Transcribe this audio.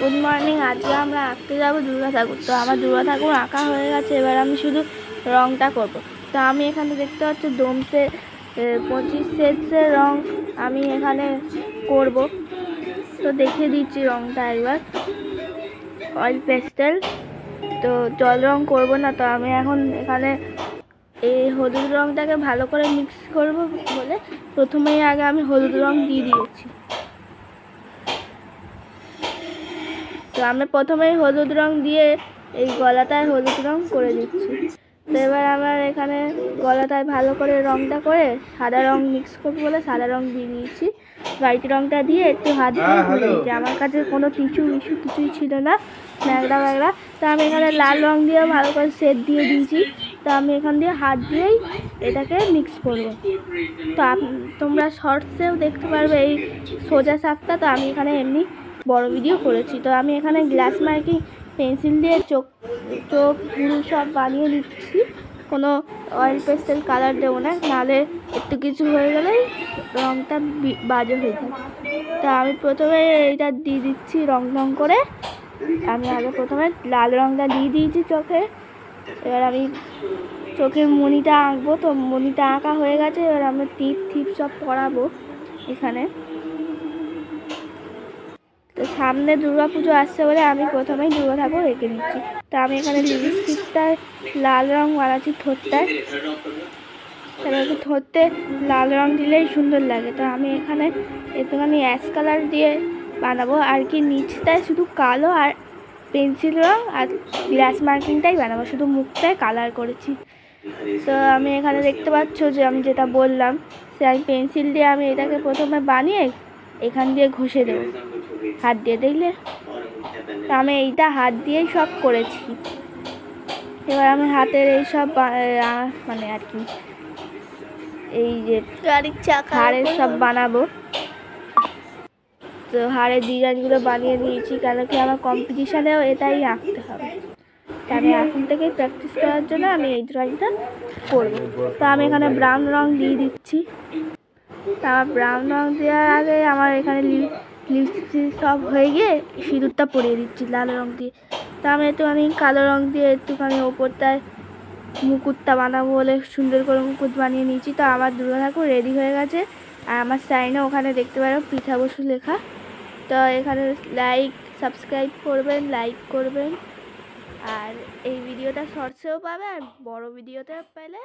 Good morning. আজকে আমরা আঁকতে যাবো দুর্গা ঠাকুর। তো আমার দুর্গা ঠাকুর আঁকা হয়ে গেছে, এবার আমি শুধু রংটা করব। তো আমি এখানে দেখতে পাচ্ছি ডোমসে 25 সেটসের রং আমি এখানে করব। তো দেখিয়ে দিচ্ছি রংটা একবার। অয়েল পেস্টেল, তো জল রং করব না। তো আমি এখন এখানে এই হলুদ রংটাকে ভালো করে মিক্স করব বলে প্রথমেই আগে আমি হলুদ রং দিয়ে দিয়েছি। তো আমি প্রথমেই হলুদ রং দিয়ে এই গলাটায় হলুদ রং করে দিচ্ছি। তো এবার আমার এখানে গলাটায় ভালো করে রংটা করে সাদা রং মিক্স করবো বলে সাদা রং দিয়ে দিয়েছি। হোয়াইট রংটা দিয়ে একটু হাত দিয়ে ঘুরে দিচ্ছি। আমার কাছে কোনো টিস্যু মিশু কিছুই ছিল না, ন্যাংরা ব্যাগড়া। তো আমি এখানে লাল রং দিয়েও ভালো করে সেট দিয়ে দিয়েছি। তো আমি এখান দিয়ে হাত দিয়েই এটাকে মিক্স করবো। তো তোমরা শর্টসেও দেখতে পারবে এই সোজা সাপটা। তো আমি এখানে এমনি বড় ভিডিও করেছি। তো আমি এখানে গ্লাস মার্কিং পেন্সিল দিয়ে চোখ ফুল সব বানিয়ে নিচ্ছি। কোনো অয়েল পেস্টেল কালার দেবো না, নাহলে একটু কিছু হয়ে গেলেই রঙটা বাজে হয়ে যায়। তো আমি প্রথমে এইটা দিয়ে দিচ্ছি রং করে। আমি আগে প্রথমে লাল রঙটা দিয়ে দিয়েছি চোখে। এবার আমি চোখের মণিটা আঁকবো। তো মণিটা আঁকা হয়ে গেছে, এবার আমি টিপ সব পরাবো এখানে। তো সামনে দুর্গা পুজো আসছে বলে আমি প্রথমেই দুর্গা ঠাকুর এঁকে নিচ্ছি। তো আমি এখানে লিপস্টিকটায় লাল রং বানাচ্ছি ঠোঁটটায়। তাহলে ঠোঁটে লাল রং দিলেই সুন্দর লাগে। তো আমি এখানে একটুখানি অ্যাশ কালার দিয়ে বানাবো আর কি। নিচটায় শুধু কালো আর পেন্সিল রং আর গ্লাস মার্কিংটাই বানাবো, শুধু মুখটায় কালার করেছি। তো আমি এখানে দেখতে পাচ্ছ যে আমি যেটা বললাম, সে আমি পেন্সিল দিয়ে আমি এটাকে প্রথমে বানিয়ে এখান দিয়ে ঘষে দেবো হাত দিয়ে, দেখলে? তো আমি এইটা হাত দিয়েই সব করেছি। এবার আমি হাতের এই সব মানে আর কি এই যে গাড়ির চাকা হাড়ের সব বানাবো। তো হাড়ের ডিজাইনগুলো বানিয়ে নিয়েছি, কেন কি আমার কম্পিটিশানেও এটাই আঁকতে হবে। তো আমি এখন থেকেই প্র্যাকটিস করার জন্য আমি এই ড্রয়িংটা করবো। তো আমি এখানে ব্রাউন রং দিয়ে দিচ্ছি। তা আমার ব্রাউন রং দেওয়ার আগে আমার এখানে লিপস্টিক সব হয়ে গিয়ে সিঁদুরটা পরিয়ে দিচ্ছি লাল রং দিয়ে। তা আমি একটুখানি কালো রং দিয়ে একটুখানি ওপরটায় মুকুটটা বানাবো বলে সুন্দর করে মুকুট বানিয়ে নিয়েছি। তো আমার দুর্গা ঠাকুর রেডি হয়ে গেছে। আর আমার সাইনে ওখানে দেখতে পারো পৃথা বসু লেখা। তো এখানে সাবস্ক্রাইব করবেন, লাইক করবেন। আর এই ভিডিওটা শর্টসেও পাবে আর বড় ভিডিওতে পেলে